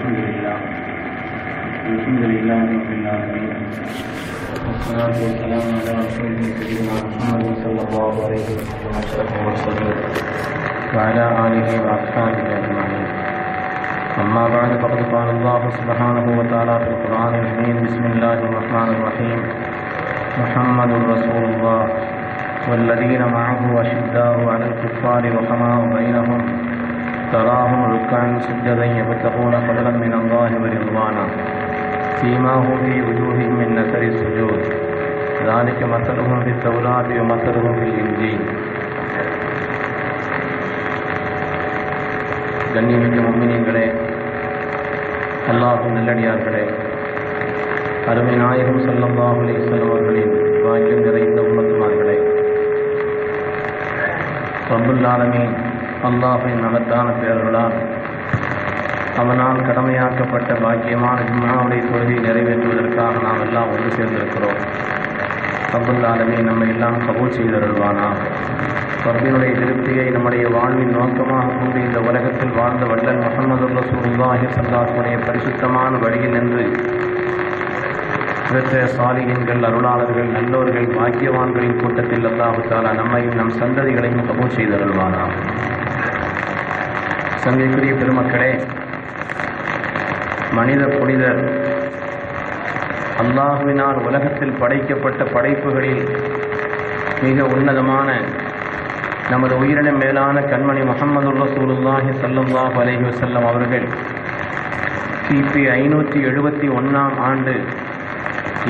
الحمد لله رب العالمين والصلاة والسلام على رسوله سيدنا محمد صلى الله عليه وسلم أشرف المرسلين وعلى آله وأصحابه أجمعين. أما بعد فقد قال الله سبحانه وتعالى في القرآن الكريم: بسم الله الرحمن الرحيم. محمد رسول الله والذين معه أشداء على الكفار رحماء بينهم تراهم ركعا سجدا يبتغون فضلا من الله ورضوانا سيماهم في وجوههم من أثر السجود ذلك مثلهم في التوراة ومثلهم في الإنجيل. கண்ணியமிக்க முஃமினீன்களே, அல்லாஹ்வின் நல்லடியார்களே, அருமை நாயகம் ஸல்லல்லாஹு அலைஹி வஸல்லம் அவர்களின் பாக்கியம் நிறைந்த உம்மத்துமார்களே, ரப்புல் ஆலமீன் அல்லாஹ்வின் மகத்தான பெயர்களால் அவனால் கடமையாக்கப்பட்ட பாக்கியமான ஜும்ஆவுடைய தொழுகையை நிறைவேற்றுவதற்காக நாம் எல்லாம் ஒன்று சேர்ந்திருக்கிறோம். ரப்புல் ஆலமீன் நம்மை எல்லாம் கபூல் செய்தருள்வானாக. ரப்பினுடைய திருப்தியை நம்முடைய வாழ்வின் நோக்கமாக கொண்டு இந்த உலகத்தில் வாழ்ந்த வல்லல் முஹம்மது ரசூலுல்லாஹி ஸல்லல்லாஹு அலைஹி வஸல்லம் பரிசுத்தமான வழியில் நின்று பெற்ற சாலிஹீன்கள், அருளாளர்கள், நல்லோர்கள், பாக்கியவான்களின் கூட்டத்தில் அல்லாஹ் தஆலா நம்மையும் நம் சந்ததிகளையும் கபூல் செய்தருள்வானாக. சங்கைக்குரிய பெருமக்களே, மனித புனிதர் அல்லாஹ்வினால் உலகத்தில் படைக்கப்பட்ட படைப்புகளில் மிக உன்னதமான நமது உயிரின மேலான கண்மணி முஹம்மது ரசூலுல்லாஹி ஸல்லல்லாஹு அலைஹி வஸல்லம் அவர்கள் கிபி 571 ஆண்டு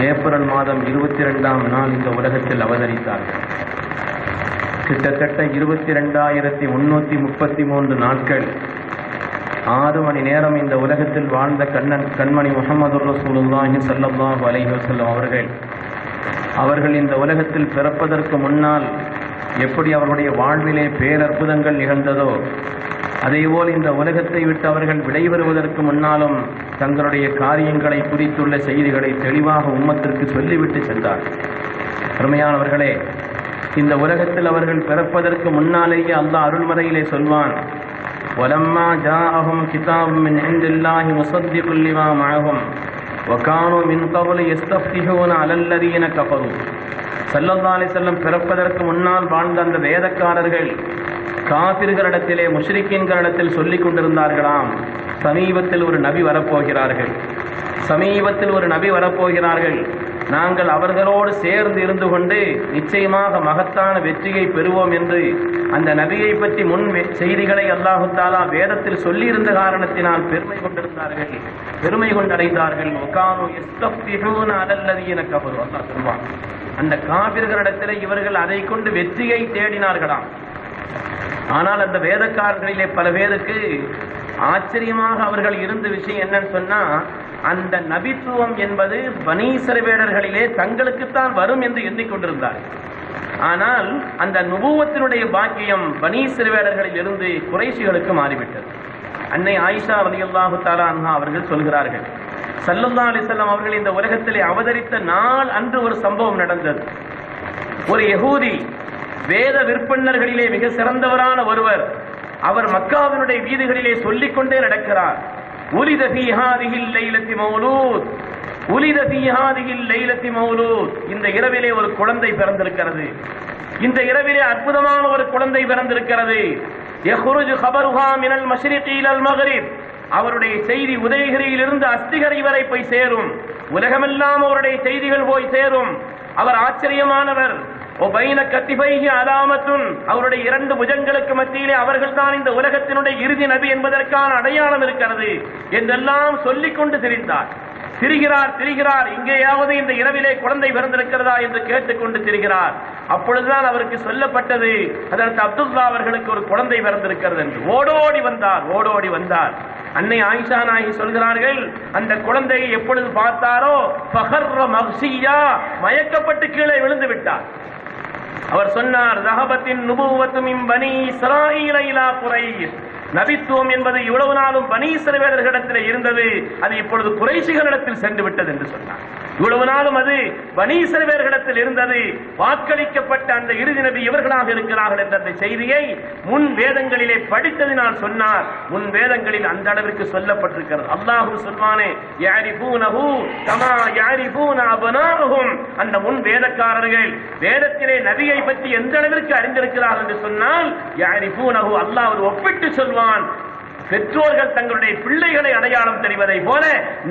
ஏப்ரல் மாதம் 22 நாள் இந்த உலகத்தில் அவதரித்தார்கள். கிட்டத்தட்ட 22,333 நாட்கள் 6 மணி நேரம் இந்த உலகத்தில் வாழ்ந்த கண்மணி முஹம்மது ரசூலுல்லாஹி ஸல்லல்லாஹு அலைஹி வஸல்லம் அவர்கள் இந்த உலகத்தில் பிறப்பதற்கு முன்னால் எப்படி அவர்களுடைய வாழ்விலே பேரற்புதங்கள் நிகழ்ந்ததோ, அதேபோல் இந்த உலகத்தை விட்டு அவர்கள் விடைபெறுவதற்கு முன்னாலும் தங்களுடைய காரியங்களை குறித்துள்ள செய்திகளை தெளிவாக உம்மத்திற்கு சொல்லிவிட்டு சென்றார்கள். அருமையானவர்களே, இந்த உலகத்தில் அவர்கள் பிறப்பதற்கு முன்னாலேயே அல்லாஹ் அருள்மறையிலே சொல்வான்: வலம்மா ஜாஅஹும் கிதாபும் மின் இன்தில்லாஹி முஸத்திகுல் லிமா மஅஹும் வகானூ மின் கப்லு யஸ்தஃப்திஹூன அலல்லதீன கஃபரு. ஸல்லல்லாஹு அலைஹி வஸல்லம் பிறப்பதற்கு முன்னால் வாழ்ந்த அந்த வேதக்காரர்கள் காஃபிர்களிடத்திலே, முஷ்ரிக்கீன்களிடத்தில் சொல்லிக் கொண்டிருந்தார்களாம், சமீபத்தில் ஒரு நபி வரப்போகிறார்கள், நாங்கள் அவர்களோடு சேர்ந்து இருந்து கொண்டு நிச்சயமாக மகத்தான வெற்றியை பெறுவோம் என்று அந்த நபியை பற்றி முன் செய்திகளை அல்லாஹு தஆலா வேதத்தில் சொல்லியிருந்த காரணத்தினால் பெருமை கொண்டடைந்தார்கள். அல்லாஹ் சொல்வான், அந்த காபிர்களிடத்திலே இவர்கள் அதை கொண்டு வெற்றியை தேடினார்களாம். ஆனால் அந்த வேதக்காரர்களிலே பல பேருக்கு ஆச்சரியமாக அவர்கள் இருந்த விஷயம் என்னன்னு சொன்னா, அந்த நபித்துவம் என்பது பனீ இஸ்ரவேலர்களிலே தங்களுக்குத்தான் வரும் என்று எண்ணிக்கொண்டிருந்தார்கள். ஆனால் அந்த நுபுவத்தினுடைய பாக்கியம் பனீ இஸ்ரவேலர்களில் இருந்து குறைஷிகளுக்கு மாறிவிட்டது. அன்னை ஆயிஷா ரலியல்லாஹு தஆலா அன்ஹா அவர்கள் சொல்கிறார்கள், ஸல்லல்லாஹு அலைஹி வஸல்லம் அவர்கள் இந்த உலகத்திலே அவதரித்த நாள் அன்று ஒரு சம்பவம் நடந்தது. ஒரு யஹூதி, வேத விற்பன்னர்களிலே மிக சிறந்தவரான ஒருவர், அவர் மக்காவினுடைய வீதிகளிலே சொல்லிக்கொண்டே நடக்கிறார்: உலித ஃபீ ஹாதிஹில் லைலத்தி மௌலூத், உலித ஃபீ ஹாதிஹில் லைலத்தி மௌலூத். இந்த இரவிலே ஒரு குழந்தை பிறந்திருக்கிறது, இந்த இரவிலே அற்புதமான ஒரு குழந்தை பிறந்திருக்கிறது. யஹ்ருஜு கபருஹா மினல் மஷ்ரிகி இலல் மக்ரிப், அவருடைய செய்தி உதயகிரியிலிருந்து அஸ்திகரை வரை போய் சேரும், உலகமெல்லாம் அவருடைய செய்திகள் போய் சேரும். அவர் ஆச்சரியமானவர். ஒபைன கத்திபைஹி அலாமத்துன், அவருடைய 2 புஜங்களுக்கு மத்தியிலே அவர்கள் தான் இந்த உலகத்தினுடைய இறுதி நபி என்பதற்கான அடையாளம் இருக்கிறது என்றெல்லாம் சொல்லிக் கொண்டு திரிகிறார். இங்கேயாவது இந்த இரவிலே குழந்தை பிறந்திருக்கிறதா என்று கேட்டுக்கொண்டு திரிகிறார். அப்பொழுதுதான் அவருக்கு சொல்லப்பட்டது, அதற்கு அப்துல்லா அவர்களுக்கு ஒரு குழந்தை பிறந்திருக்கிறது என்று. ஓடோடி வந்தார். அன்னை ஆயிஷா நாயகி சொல்கிறார்கள், அந்த குழந்தையை எப்பொழுது பார்த்தாரோ ஃபஹர்ர மக்ஷியா, மயக்கப்பட்டு கீழே விழுந்து விட்டார். அவர் சொன்னார், ذهبتின் நுபுவத்து மின் பனி இஸ்ராயீல இலா குரைஷ், நபித்துவம் என்பது இவ்வளவு நாளும் பனி இஸ்ரவேலர்களிடத்தில் இருந்தது, அது இப்பொழுது குறைஷிகளிடத்தில் சென்று விட்டது என்று சொன்னார். இவ்வளவு நாளும் அது பனீ இஸ்ரவேலர்களிடத்தில் இருந்தது. வாக்களிக்கப்பட்ட அந்த இறுதி நபி இவர்களாக இருக்கிறார்கள் என்ற அந்த செய்தியை முன் வேதங்களிலே படித்ததினால் சொன்னார். முன் வேதங்களில் அந்த அளவிற்கு சொல்லப்பட்டிருக்கிறது. அல்லாஹ் சொல்வானே, யஅரிஃபூனஹு கமா யஅரிஃபூன அப்னாஅஹும். அந்த முன் வேதக்காரர்கள் வேதத்திலே நபியை பற்றி எந்த அளவிற்கு அறிந்திருக்கிறார்கள் என்று சொன்னால், யஅரிஃபூனஹு அல்லாஹ் ஒப்பிட்டு சொல்வான். பெற்றோர்கள் தங்களுடைய பிள்ளைகளை அடையாளம் தெரிவதை போல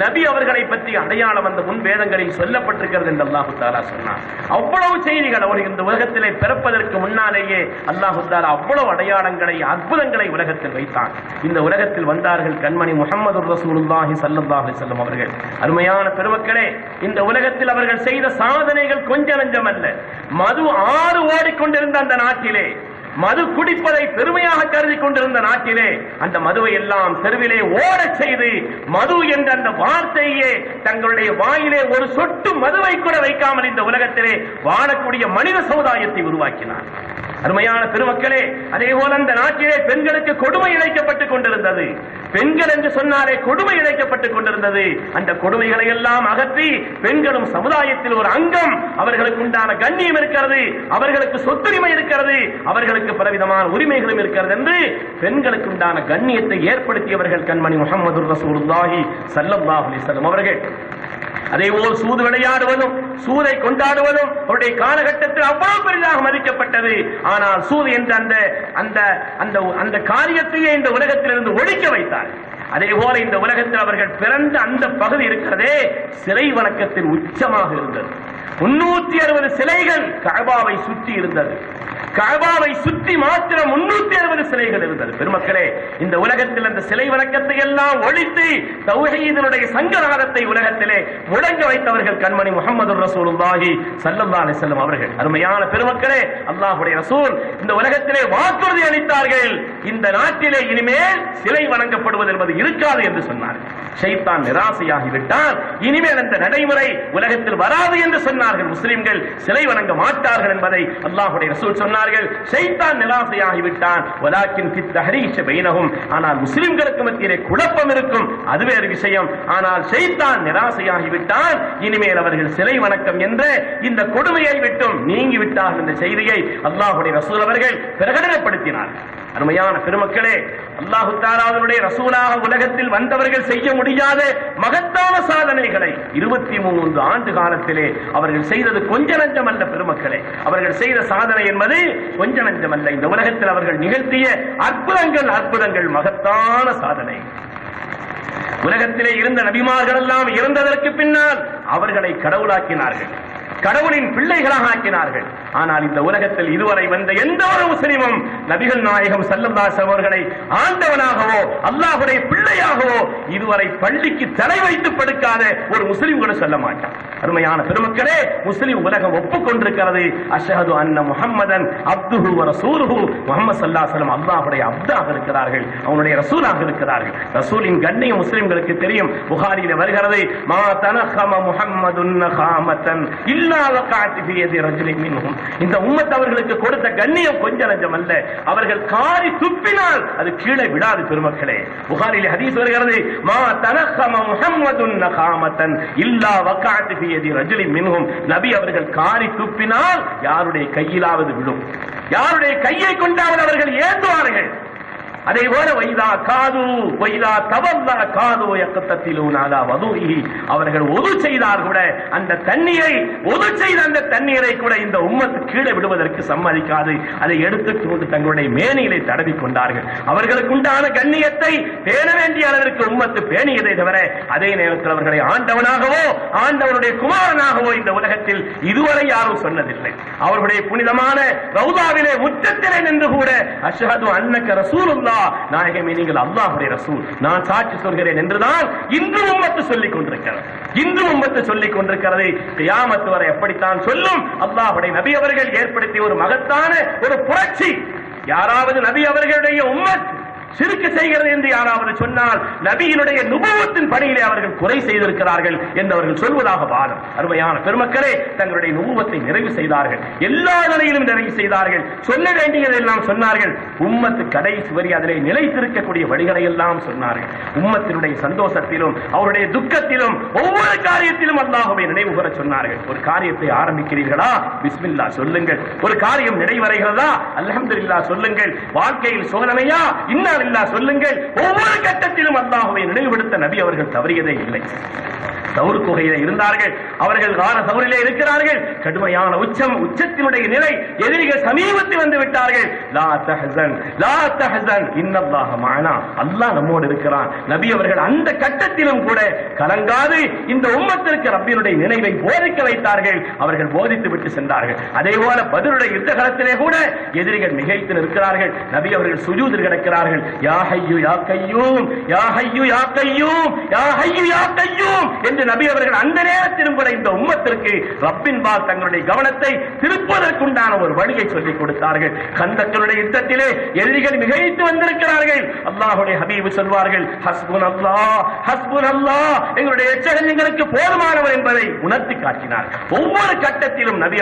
நபி அவர்களை பற்றி அடையாளம் அந்த முன் வேதங்களில் சொல்லப்பட்டிருக்கிறது என்று அல்லாஹு தஆலா சொன்னார். அவ்வளவு செய்திகள் அவர் இந்த உலகத்திலே பிறப்பதற்கு முன்னாலேயே அல்லாஹு தஆலா அவ்வளவு அடையாளங்களை, அற்புதங்களை உலகத்தில் வைத்தான். இந்த உலகத்தில் வந்தார்கள் கண்மணி முஹம்மது ரசூலுல்லாஹி ஸல்லல்லாஹு அலைஹி வஸல்லம் அவர்கள். அருமையான பெருமக்களே, இந்த உலகத்தில் அவர்கள் செய்த சாதனைகள் கொஞ்ச நஞ்சம் அல்ல. மது ஆறு ஓடிக்கொண்டிருந்த அந்த நாட்டிலே, மது குடிப்பதை பெருமையாக கருதி கொண்டிருந்த நாட்டிலே, அந்த மதுவை எல்லாம் தெருவிலே ஓடச் செய்து மது என்ற அந்த வார்த்தையே தங்களுடைய வாயிலே ஒரு சொட்டு மதுவை கூட வைக்காமல் இந்த உலகத்திலே வாழக்கூடிய மனித சமுதாயத்தை உருவாக்கினார். அருமையான பெருமக்களே, அதே போல அந்த நாட்டிலே பெண்களுக்கு கொடுமை இழைக்கப்பட்டுக் கொண்டிருந்தது. பெண்கள் என்று சொன்னாலே கொடுமை இழைக்கப்பட்டுக் கொண்டிருந்தது. அந்த கொடுமைகளை எல்லாம் அகற்றி பெண்களும் சமுதாயத்தில் ஒரு அங்கம், அவர்களுக்கு உண்டான கண்ணியம் இருக்கிறது, அவர்களுக்கு சொத்துரிமை இருக்கிறது, அவர்களுக்கு பலவிதமான உரிமைகளும் இருக்கிறது என்று பெண்களுக்கு உண்டான கண்ணியத்தை ஏற்படுத்தியவர்கள் கண்மணி முஹம்மது ரசூலுல்லாஹி ஸல்லல்லாஹு அலைஹி வஸல்லம் அவர்கள். அதே போல் சூது விளையாடுவதும் சூதை கொண்டாடுவதும் அவருடைய காலகட்டத்தில் அவ்வளவு பெரிதாக மதிக்கப்பட்டது. ஆனால் சூது என்ற அந்த காரியத்தையே இந்த உலகத்திலிருந்து ஒழிக்க வைத்தார். அதே போல இந்த உலகத்தில் அவர்கள் பிறந்த அந்த பகுதி இருக்கிறதே, சிலை வணக்கத்தின் உச்சமாக இருந்தது. 360 சிலைகள் கஅபாவை சுற்றி இருந்தது. கஅபாவை சுற்றி மாத்திரம் 360 சிலைகள் இருந்தது. பெருமக்களே, இந்த உலகத்தில் அந்த சிலை வணக்கத்தை எல்லாம் ஒழித்து தௌஹீதுடைய சங்கநாதத்தை உலகத்திலே முழங்க வைத்தவர்கள் கண்மணி முஹம்மது ரசூலுல்லாஹி ஸல்லல்லாஹு அலைஹி வஸல்லம் அவர்கள். அருமையான பெருமக்களே, அல்லாஹ்வுடைய ரசூல் இந்த உலகத்திலே வாக்குறுதி அளித்தார்கள், இந்த நாட்டிலே இனிமேல் சிலை வணங்கப்படுவது என்பது இருக்காது என்று சொன்னார். ஷைத்தான் நிராசையாகிவிட்டால் இனிமேல் அந்த நடைமுறை உலகத்தில் வராது என்று சொன்னார்கள். முஸ்லிம்கள் சிலை வணங்க மாட்டார்கள் என்பதை அல்லாஹ்வுடைய ரசூல் சொன்னார்கள். ஷைத்தான் நிராசையாகிவிட்டான். வலாக்கின் ஃபித் தஹரீஷ் பைனஹும். ஆனால் முஸ்லிம்களுக்கு மத்தியிலே குழப்பம் இருக்கும், அது வேறு விஷயம். ஆனால் ஷைத்தான் நிராசையாகிவிட்டான். இனிமேல் அவர்கள் சிலை வணக்கம் என்ற இந்த கொடுமையை விட்டும் நீங்கி விட்டார்கள் என்ற செய்தியை அல்லாஹ்வுடைய ரசூல் அவர்கள் பிரகடனப்படுத்தினார். அருமையான பெருமக்களே, அல்லாஹு தஆலாவுடைய ரசூலாக உலகத்தில் வந்தவர்கள் செய்ய முடியாத மகத்தான சாதனைகளை 23 ஆண்டு காலத்திலே அவர்கள் செய்தது கொஞ்ச நஞ்சம் அல்ல. பெருமக்களே, அவர்கள் செய்த சாதனை என்பது கொஞ்ச நஞ்சம் அல்ல. இந்த உலகத்தில் அவர்கள் நிகழ்த்திய அற்புதங்கள் மகத்தான சாதனை. உலகத்திலே இருந்த நபிமார்கள் எல்லாம் இறந்ததற்கு பின்னால் அவர்களை கடவுளாக்கினார்கள், கடவுளின் பிள்ளைகளாக ஆக்கினார்கள். ஆனால் இந்த உலகத்தில் இதுவரை வந்த எந்த ஒரு முஸ்லிமும் நபிகள் நாயகம் ஸல்லல்லாஹு அலைஹி அவர்களை ஆண்டவனாகவோ அல்லாஹ்வுடைய பிள்ளையாகவோ இதுவரை பள்ளிக்கு தலை வைத்து படுக்காத ஒரு முஸ்லிம் கூட சொல்ல மாட்டான். அருமையான பெருமக்களே, முஸ்லிம் உலகம் ஒப்புக்கொண்டிருக்கிறது. அஷ்ஹது அன்ன முஹம்மதன் அப்துஹு வ ரசூலுஹு. முஹம்மது ஸல்லல்லாஹு அலைஹி வஸல்லம் அல்லாஹ்வுடைய அப்தாக இருக்கிறார்கள், அவனுடைய ரசூலாக இருக்கிறார்கள். ரசூலின் கண்ணியம் முஸ்லிம்களுக்கு தெரியும். புகாரியிலே வருகிறது, மா தனஹம முஹம்மதுன் நஹாமத்தன் இல்லா வகஅத் ஃபீ யதி ரஜுலின் மின்ஹும். இந்த உம்மத் அவர்களுக்கு கொடுத்த கண்ணியம் கொஞ்ச நஞ்சம் அல்ல. அவர்கள் காரி துப்பினால் அது கீழே விடாது. பெருமக்களே, புகாரிலே ஹதீஸ் வருகிறது, மா தனஹம முஹம்மதுன் நஹாமத்தன் இல்லா வகஅத் ஃபீ யதி ரஜுலின் மின்ஹும். நபி அவர்கள் காரி துப்பினால் யாருடைய கையிலாவது விழும், யாருடைய கையை கொண்டாவது அவர்கள் ஏந்துவார்கள். அதே போல வைதா காது வைதா தவல்லா காது யக்தத்திலூன அலா வதுஇஹி. அவர்கள் ஒது செய்தார் கூட அந்த தண்ணீரை, ஒது செய்த அந்த தண்ணீரை கூட இந்த உம்மத்து கீழே விடுவதற்கு சம்மதிக்காது. அதை எடுத்துக் கொண்டு தங்களுடைய மேனியிலே தடவி கொண்டார்கள். அவர்களுக்கு உண்டான கண்ணியத்தை பேண வேண்டிய அளவிற்கு உம்மத்து பேணியதை தவிர அதே நேரத்தில் அவர்களை ஆண்டவனாகவோ ஆண்டவருடைய குமாரனாகவோ இந்த உலகத்தில் இதுவரை யாரும் சொன்னதில்லை. அவர்களுடைய புனிதமான ரவுதாவிலே முற்றத்திலே நின்று கூட அஷ்ஹது அன்னக ரசூலுல்லாஹ், நாயகமே நீங்கள் அல்லாஹ்வுடைய ரசூல், நான் சாட்சி சொல்கிறேன் என்றுதான் இன்று உம்மத்து சொல்லிக் கொண்டிருக்கிறது. இன்று உம்மத்து சொல்லிக் கொண்டிருக்கிறது. கியாமத் வரை எப்படித்தான் சொல்லும். அல்லாஹ்வுடைய நபி அவர்கள் ஏற்படுத்திய ஒரு மகத்தான ஒரு புரட்சி. யாராவது நபி அவர்களுடைய உம்மத் சிறுக்கு செய்கிறது என்று யாராவது சொன்னால் நபியினுடைய நுபுவத்தின் பணியிலே அவர்கள் குறை செய்திருக்கிறார்கள் என்று அவர்கள் சொல்வதாக வாதம். அருமையான பெருமக்களே, தங்களுடைய நுபுவத்தை நிறைவு செய்தார்கள், எல்லா நிலையிலும் நிறைவு செய்தார்கள், சொல்ல வேண்டியதெல்லாம் சொன்னார்கள். உம்மத்து கடைசி வரை அதிலே நிலைத்திருக்கக்கூடிய வழிகளை எல்லாம் சொன்னார்கள். உம்மத்தினுடைய சந்தோஷத்திலும் அவருடைய துக்கத்திலும் ஒவ்வொரு காரியத்திலும் அல்லாஹ்வை நினைவு கூற சொன்னார்கள். ஒரு காரியத்தை ஆரம்பிக்கிறீர்களா, பிஸ்மில்லா சொல்லுங்கள். ஒரு காரியம் நிறைவடைகிறதா, அல்ஹம்துலில்லாஹ் சொல்லுங்கள். வாழ்க்கையில் சோதனையா, இன்னா லில்லாஹ் சொல்லுங்கள். ஒவ்வொரு கட்டத்திலும் அல்லாஹ்வை நினைவுபடுத்த நபி அவர்கள் தவறியதே இல்லை. தௌர் குகையிலே இருந்தார்கள், அவர்கள் கால தௌரிலே இருக்கிறார்கள். கடுமையான உச்சத்தினுடைய நிலை, எதிரிகள் சமீபத்தில் வந்து விட்டார்கள். லா தஹ்சன் லா தஹ்சன் இன்னல்லாஹ மஅனா, அல்லாஹ் நம்மோடு இருக்கிறான். நபி அவர்கள் அந்த கட்டத்திலும் கூட கலங்காது இந்த உம்மத்திற்கு ரப்பினுடைய நினைவை போதிக்க வைத்தார்கள். அவர்கள் போதித்து விட்டு சென்றார்கள். அதே போல பத்ருடைய யுத்த களத்திலே கூட எதிரிகள் மிகைத்து நிற்கிறார்கள். நபி அவர்கள் சுஜூதில் கிடக்கிறார்கள். யா ஹய்யு யா கய்யூம், யா ஹய்யு யா கய்யூம், யா ஹய்யு யா கய்யூம் என்று நபி அவர்கள் அந்த நேரத்திலும் கூட இந்த உம்மத்திற்கு ரப்பின் பால் தங்களுடைய கவனத்தை திருப்பதற்குண்டான ஒரு வழியை சொல்லிக் கொடுத்தார்கள். கந்தக்களுடைய யுத்தத்திலே எதிரிகள் மிகைத்து வந்திருக்கிறார்கள். அல்லாஹ்வுடைய ஹபீப் சொல்வார்கள், ஹஸ்புனல்லாஹ் ஹஸ்புனல்லாஹ், எங்களுடைய எச்சரிக்கை எங்களுக்கு போதுமானவர் என்பதை உணர்த்தி காட்டினார். ஒவ்வொரு கட்டத்திலும் நபி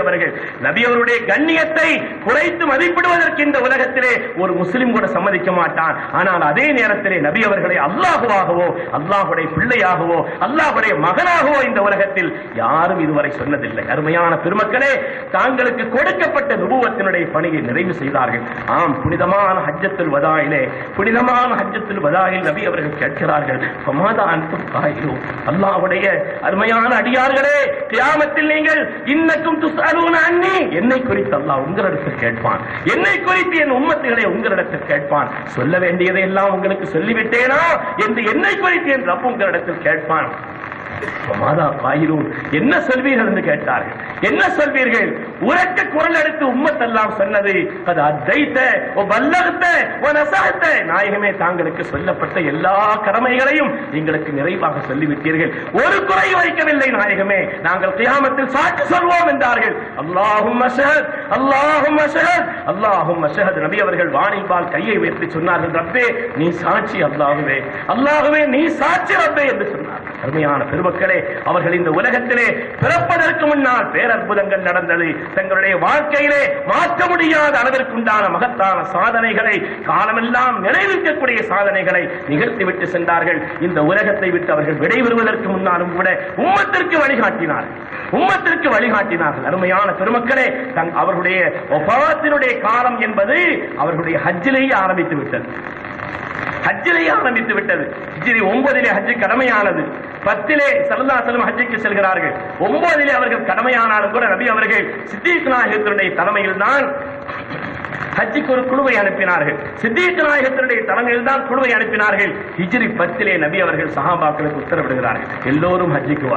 அவருடைய கண்ணியத்தை குறைத்து மதிப்பிடுவதற்கு இந்த உலகத்திலே ஒரு முஸ்லிம் கூட சம்மதிக்க மாட்டான். ஆனால் அதே நேரத்திலே நபி அவர்களை அல்லாஹுவாகவோ, அல்லாஹுடைய பிள்ளையாகவோ, அல்லாஹுடைய மகனாகவோ இந்த உலகத்தில் யாரும் இதுவரை சொன்னதில்லை. அருமையான பெருமக்களே, தாங்களுக்கு கொடுக்கப்பட்ட நுபுவத்தினுடைய பணியை நிறைவு செய்தார்கள். ஆம், புனிதமான ஹஜ்ஜத்துல் வதாயில் நபி அவர்கள் கேட்கிறார்கள், ஃபமாதா அன்தும் காயிலூன், அல்லாஹ்வுடைய அருமையான அடியார்களே, கியாமத்தில் நீங்கள் இன்னக்கும் துஸ்அலூன அன்னி, என்னை குறித்து அல்லாஹ் உங்களிடத்தில் கேட்பான், என்னை குறித்து என் உம்மத்துகளை உங்களிடத்தில் கேட்பான். சொல்ல வேண்டியதை எல்லாம் உங்களுக்கு சொல்லிவிட்டேனா என்று என்னை குறித்து என் ரப் உங்களிடத்தில் கேட்பான். என்ன சொல்வீர்கள் என்று கேட்டார்கள். என்ன சொல்வீர்கள்? உரக்க குரல் எடுத்து உம்மத்தெல்லாம் சொன்னது, நாயகமே, தாங்களுக்கு சொல்லப்பட்ட எல்லா கடமைகளையும் எங்களுக்கு நிறைவாக சொல்லிவிட்டீர்கள், ஒரு குறை வைக்கவில்லை நாயகமே, நாங்கள் கியாமத்தில் சாட்சி சொல்வோம் என்றார்கள். அல்லாஹும்ம ஷஹத் அல்லாஹும்ம ஷஹத் அல்லாஹும்ம ஷஹத். நபி அவர்கள் வானில்பால் கையை உயர்த்தி சொன்னார்கள், ரப்பே நீ சாட்சி, அல்லாஹுவே அல்லாஹுவே நீ சாட்சி ரப்பே என்று சொன்னார். அருமையான பெருமக்களே, அவர்கள் இந்த உலகத்திலே பிறப்பதற்கு முன்னால் பேரற்புதங்கள் நடந்தது. தங்களுடைய வாழ்க்கையிலே மாற்ற முடியாத அளவிற்குண்டான மகத்தான சாதனைகளை, காலமெல்லாம் நிறைவேற்றக்கூடிய சாதனைகளை நிகழ்த்திவிட்டு சென்றார்கள். இந்த உலகத்தை விட்டு அவர்கள் விடைபெறுவதற்கு முன்னாலும் கூட உம்மத்திற்கு வழிகாட்டினார்கள். அருமையான பெருமக்களே, அவர்களுடைய வஃபாத்தினுடைய காலம் என்பது அவர்களுடைய ஹஜ்ஜிலேயே ஆரம்பித்து விட்டது. ஹிஜ்ரி 9 ஹஜ் கடமையானது. 10 ஸல்லல்லாஹு அலைஹி வஸல்லம் ஹஜ்ஜுக்கு செல்கிறார்கள். 9 அவர்கள் கடமையானாலும் கூட நபி அவர்கள் சித்தீக் நாயகத்தினுடைய தலைமையில் தான் ஹஜ்ஜுக்கு ஒரு குழுவை அனுப்பினார்கள். சித்தீக் நாயகத்தினுடைய தலைமையில் தான் குழுவை அனுப்பினார்கள். ஹிஜ்ரி 10 நபி அவர்கள் சஹாபாக்களுக்கு உத்தரவிடுகிறார்கள், எல்லோரும் ஹஜ்ஜுக்கு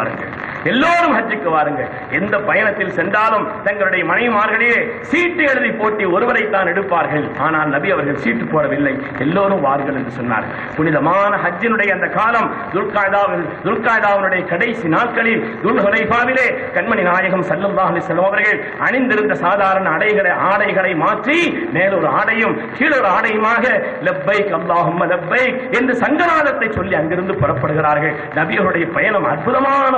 வாருங்கள். எந்த பயணத்தில் சென்றாலும் தங்களுடைய மனைவிமார்களிலே சீட்டு எழுதி போட்டி ஒருவரை தான் எடுப்பார்கள். ஆனால் நபி அவர்கள் சீட்டு போடவில்லை, எல்லோரும் வாருங்கள் என்று சொன்னார்கள். புனிதமான ஹஜ்ஜினுடைய அந்த காலம் துல்காய்தாவுடைய கடைசி நாட்களில் துல்ஹுலைஃபாவிலே கண்மணி நாயகம் ஸல்லல்லாஹு அலைஹி வஸல்லம் அவர்கள் அணிந்திருந்த சாதாரண ஆடைகளை மாற்றி மேலொரு ஆடையும் கீழொரு ஆடையுமாக லப்பைக் அல்லாஹும்ம லப்பைக் என்று சங்கநாதத்தை சொல்லி அங்கிருந்து புறப்படுகிறார்கள். நபியவருடைய பயணம் அற்புதமான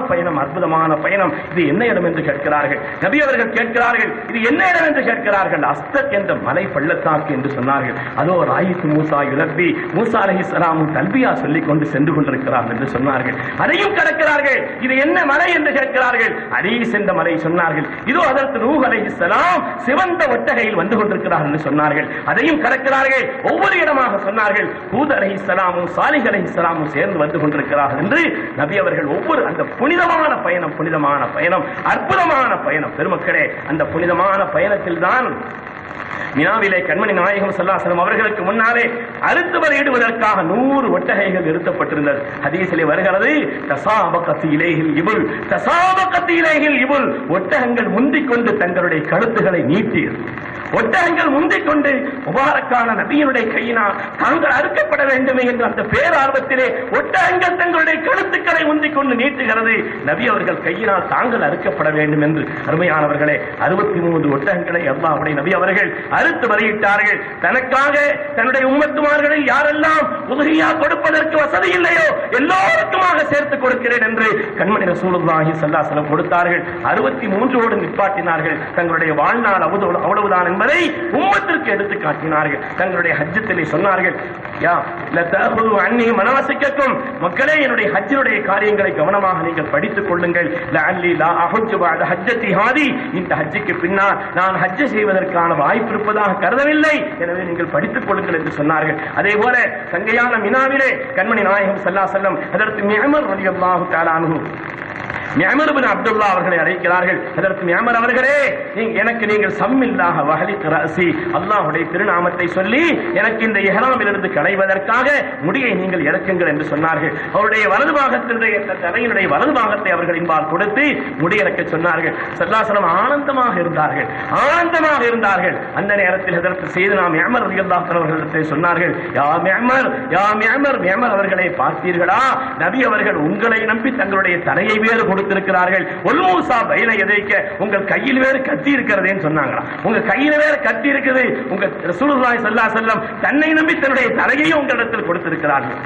பயணம். இது என்ன இடம் என்று கேட்கிறார்கள். நபி அவர்கள் கேட்கிறார்கள், இது என்ன இடம் என்று கேட்கிறார்கள். அஸ்தக் என்ற மலை பள்ளத்தாக்கு என்று சொன்னார்கள். அதோ ராயித் மூசா யுலப்பி, மூசா அலைஹிஸ்ஸலாம் தல்பியா சொல்லிக் கொண்டு சென்று கொண்டிருக்கிறார்கள் என்று சொன்னார்கள். அதையும் கடக்கிறார்கள். இது என்ன மலை என்று கேட்கிறார்கள். அரீஸ் என்ற மலை சொன்னார்கள். இதோ அதற்கு நூஹ் அலைஹிஸ்ஸலாம் சிவந்த ஒட்டகையில் வந்து கொண்டிருக்கிறார்கள் என்று சொன்னார்கள். அதையும் கடக்கிறார்கள். ஒவ்வொரு இடமாக சொன்னார்கள். ஹூத் அலைஹிஸ்ஸலாமும் சாலிஹ் அலைஹிஸ்ஸலாமும் சேர்ந்து வந்து கொண்டிருக்கிறார்கள் என்று நபி அவர்கள் ஒவ்வொரு அந்த புனிதமான பயணம், அற்புதமான பயணம். பெருமக்களே, அந்த புனிதமான பயணத்தில் தான் மினாவிலே கண்மணி நாயகம் ஸல்லல்லாஹு அலைஹி வஸல்லம் அவர்களுக்கு முன்னாலே அறுத்து பலியிடுவதற்காக 100 ஒட்டகைகள் நிறுத்தப்பட்டிருந்தது. ஹதீஸிலே வருகிறது, தஸாபகத் இலைஹில் இபுல், ஒட்டகங்கள் முந்திக் கொண்டு தங்களுடைய கழுத்துகளை நீட்டியது. ஒட்டகங்கள் முந்திக் கொண்டு முபாரக்கான நபியினுடைய கையினால் தாங்கள் அறுக்கப்பட வேண்டுமே என்று அந்த பேரார்வத்திலே ஒட்டகங்கள் தங்களுடைய கழுத்துக்களை முந்திக் கொண்டு நீட்டுகிறது. நபி அவர்கள் கையினால் தாங்கள் அறுக்கப்பட வேண்டும் என்று. அருமையானவர்களே, 63 ஒட்டகங்களை அல்லாஹ்வுடைய நபி அவர்கள் அறுத்து பலியிட்டார்கள். தனக்காக தன்னுடைய உம்மத்துமார்களில் யாரெல்லாம் உதுஹியா கொடுப்பதற்கு வசதி இல்லையோ எல்லோருக்குமாக சேர்த்து கொடுக்கிறேன் என்று கண்மணி ரசூலுல்லாஹி ஸல்லல்லாஹு அலைஹி வஸல்லம் கொடுத்தார்கள். 63 நிப்பாட்டினார்கள். தங்களுடைய வாழ்நாள் அவ்வளவுதான் என்பதை உம்மத்திற்கு எடுத்து காட்டினார்கள். தங்களுடைய ஹஜ்ஜத்திலே சொன்னார்கள், யா லதஹுது அன்னி மனாசிக்கக்கும், மக்களே என்னுடைய ஹஜ்ஜினுடைய காரியங்களை கவனமாக நீங்கள் படித்துக் கொள்ளுங்கள். லஅல்லி லா அஹஜ்ஜு பஅத ஹஜ்ஜத்தி ஹாதி, இந்த ஹஜ்ஜுக்கு பின்னால் நான் ஹஜ் செய்வதற்கான வாய்ப்பு இருப்பதாக கருதவில்லை, எனவே நீங்கள் படித்துக் கொள்ளுங்கள் என்று சொன்னார்கள். அதே போல சங்கையான மினாவிலே கண்மணி நாயகம் ஸல்லல்லாஹு அலைஹி வஸல்லம் ஹஜ்ரத் மிஅமர் ரலியல்லாஹு தஆலா அன்ஹு மிஅமர் இப்னு அப்துல்லா அவர்களை அழைக்கிறார்கள். ஹஜ்ரத் மிஅமர் அவர்களே, எனக்கு நீங்கள் சம்மில்லாஹ வஹலிக் ரஅசி, அல்லாஹ்வுடைய திருநாமத்தை சொல்லி எனக்கு இந்த இஹ்ராமிலிருந்து களைவதற்காக முடியை நீங்கள் இறக்குங்கள் என்று சொன்னார்கள். அவருடைய வலது பாகத்தினுடைய தலையினுடைய வலது பாகத்தை அவர்கள் இன்பால் கொடுத்து முடியிறக்க சொன்னார்கள். ஸல்லல்லாஹு அலைஹி வஸல்லம் ஆனந்தமாக இருந்தார்கள். அந்த நேரத்தில் ஹஜ்ரத் சய்யிதுனா மிஅமர் ரலியல்லாஹு தஆலா அவர்களிடத்தில் சொன்னார்கள், யா மிஅமர் அவர்களை பார்த்தீர்களா, நபி அவர்கள் உங்களை நம்பி தங்களுடைய தலையை வேறு கொடுத்திருக்கிறார்கள். ஒல்மூசா பைன எதைக்க, உங்கள் கையில் வேறு கத்தி இருக்கிறதேன்னு சொன்னாங்களா, உங்க கையில வேற கத்தி இருக்குது. உங்க ரசூலுல்லாஹி ஸல்லல்லாஹு அலைஹி வஸல்லம் தன்னை நம்பி தன்னுடைய தலையை உங்களிடத்தில் கொடுத்திருக்கிறார்கள்.